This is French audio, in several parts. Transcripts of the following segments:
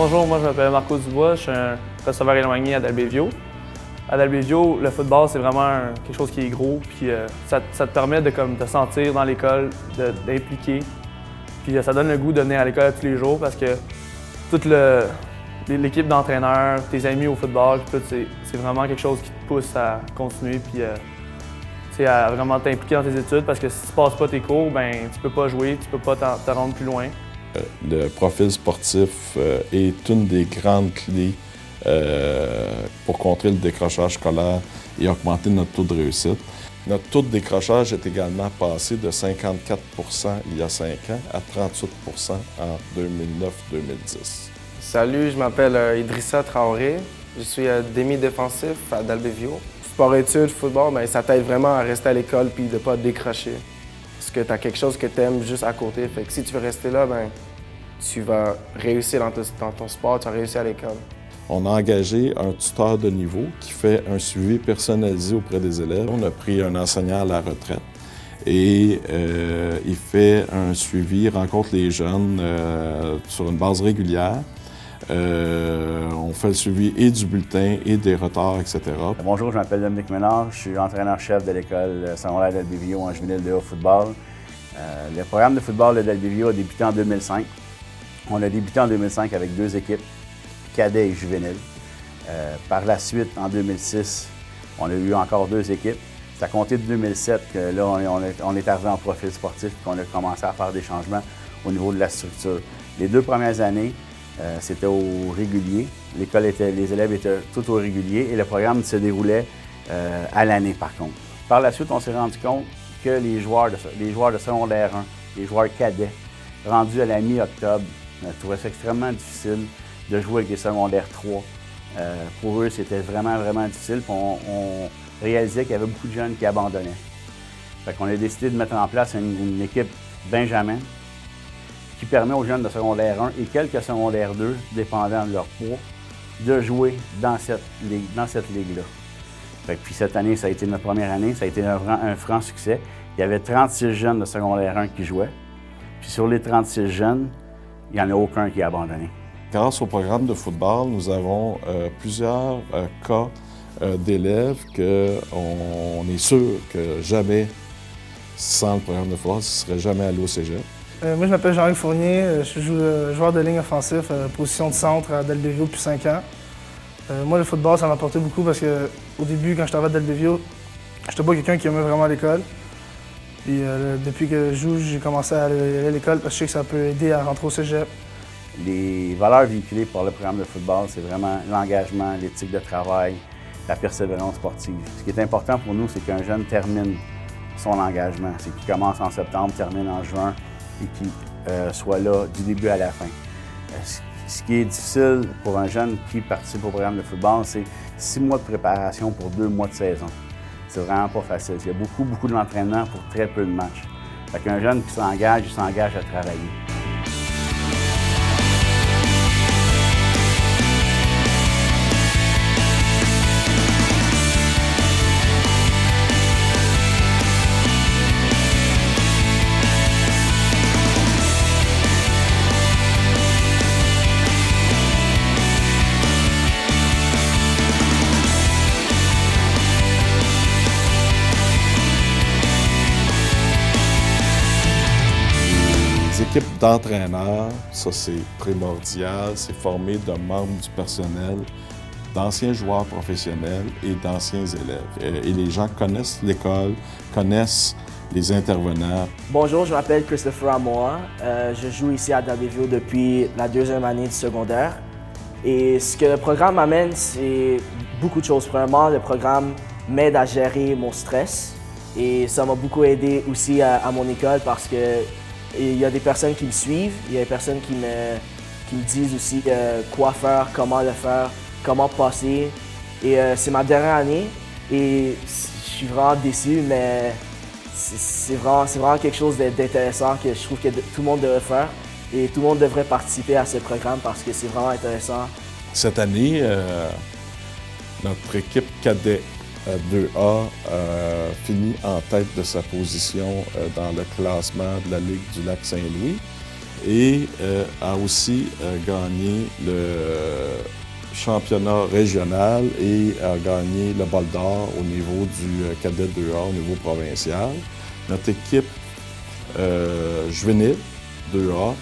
Bonjour, moi je m'appelle Marco Dubois, je suis un receveur éloigné à Dalbévio. À Dalbévio, le football, c'est vraiment quelque chose qui est gros, puis ça te permet de sentir dans l'école, d'impliquer. Puis ça donne le goût de venir à l'école tous les jours parce que toute l'équipe d'entraîneurs, tes amis au football, tout, c'est vraiment quelque chose qui te pousse à continuer puis à vraiment t'impliquer dans tes études parce que si tu ne passes pas tes cours, ben tu peux pas jouer, tu peux pas te rendre plus loin. Le profil sportif est une des grandes clés pour contrer le décrochage scolaire et augmenter notre taux de réussite. Notre taux de décrochage est également passé de 54 % il y a 5 ans à 38 % en 2009-2010. Salut, je m'appelle Idrissa Traoré. Je suis demi-défensif à Dalbévio. Sport-études, football, bien, ça t'aide vraiment à rester à l'école et de ne pas décrocher. Parce que tu as quelque chose que tu aimes juste à côté. Fait que si tu veux rester là, ben, tu vas réussir dans ton sport, tu vas réussir à l'école. On a engagé un tuteur de niveau qui fait un suivi personnalisé auprès des élèves. On a pris un enseignant à la retraite et il fait un suivi, rencontre les jeunes sur une base régulière. On fait le suivi et du bulletin et des retards, etc. Bonjour, je m'appelle Dominique Ménard, je suis entraîneur-chef de l'école secondaire Dalbévio en juvénile de haut football. Le programme de football de Dalbévio a débuté en 2005. On a débuté en 2005 avec 2 équipes, cadets et juvéniles. Par la suite, en 2006, on a eu encore 2 équipes. C'est à compter de 2007 que là, on est arrivé en profil sportif et qu'on a commencé à faire des changements au niveau de la structure. Les 2 premières années, c'était au régulier. Les élèves étaient tout au régulier et le programme se déroulait à l'année par contre. Par la suite, on s'est rendu compte que les joueurs de secondaire 1, les joueurs cadets, rendus à la mi-octobre, trouvaient ça extrêmement difficile de jouer avec des secondaires 3. Pour eux, c'était vraiment, vraiment difficile. Puis on réalisait qu'il y avait beaucoup de jeunes qui abandonnaient. Fait qu'on a décidé de mettre en place une équipe Benjamin qui permet aux jeunes de secondaire 1 et quelques secondaires 2, dépendant de leur poids, de jouer dans cette ligue-là. Puis cette année, ça a été notre première année, ça a été un franc succès. Il y avait 36 jeunes de secondaire 1 qui jouaient. Puis sur les 36 jeunes, il n'y en a aucun qui a abandonné. Grâce au programme de football, nous avons plusieurs cas d'élèves qu'on est sûr que jamais, sans le programme de football, ce ne serait jamais allé au cégep. Moi, je m'appelle Jean-Luc Fournier, je joue joueur de ligne offensif, position de centre à Dalbévio depuis 5 ans. Moi, le football, ça m'a apporté beaucoup parce qu'au début, quand j'étais à Dalbévio, je n'étais pas quelqu'un qui aimait vraiment l'école. Puis depuis que je joue, j'ai commencé à aller à l'école parce que je sais que ça peut aider à rentrer au cégep. Les valeurs véhiculées par le programme de football, c'est vraiment l'engagement, l'éthique de travail, la persévérance sportive. Ce qui est important pour nous, c'est qu'un jeune termine son engagement. C'est qu'il commence en septembre, termine en juin et qu'il soit là du début à la fin. Ce qui est difficile pour un jeune qui participe au programme de football, c'est 6 mois de préparation pour 2 mois de saison. C'est vraiment pas facile. Il y a beaucoup d'entraînement pour très peu de matchs. Fait qu'un jeune qui s'engage, il s'engage à travailler. Les équipes d'entraîneurs, ça c'est primordial, c'est formé de membres du personnel, d'anciens joueurs professionnels et d'anciens élèves. Et les gens connaissent l'école, connaissent les intervenants. Bonjour, je m'appelle Christopher Amoa. Je joue ici à Dalbévio depuis la 2e année du secondaire. Et ce que le programme m'amène, c'est beaucoup de choses. Premièrement, le programme m'aide à gérer mon stress. Et ça m'a beaucoup aidé aussi à mon école parce que il y a des personnes qui me suivent, il y a des personnes qui me disent aussi quoi faire, comment le faire, comment passer. Et c'est ma dernière année et je suis vraiment déçu, mais c'est vraiment quelque chose d'intéressant que je trouve que tout le monde devrait faire et tout le monde devrait participer à ce programme parce que c'est vraiment intéressant. Cette année, notre équipe cadet 2A finit en tête de sa position dans le classement de la Ligue du Lac-Saint-Louis. et a aussi gagné le championnat régional et a gagné le bol d'or au niveau du cadet 2A, au niveau provincial. Notre équipe juvénile 2A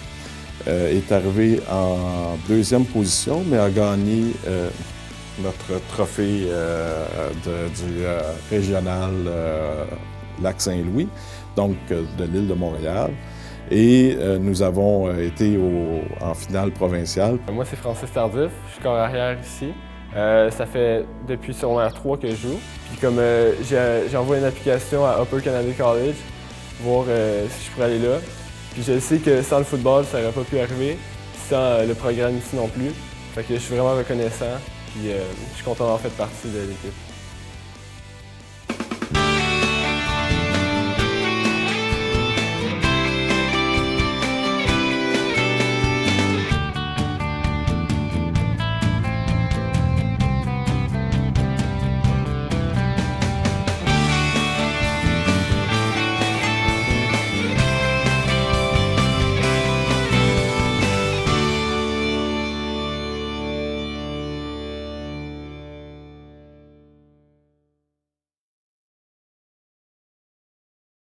est arrivée en deuxième position, mais a gagné notre trophée du régional Lac-Saint-Louis, donc de l'île de Montréal. Et nous avons été en finale provinciale. Moi, c'est Francis Tardif, je suis corps arrière ici. Ça fait depuis secondaire 3 que je joue. Puis comme j'ai envoyé une application à Upper Canada College, voir si je pourrais aller là. Puis je sais que sans le football, ça n'aurait pas pu arriver, sans le programme ici non plus. Fait que je suis vraiment reconnaissant, puis je suis content d'avoir fait partie de l'équipe.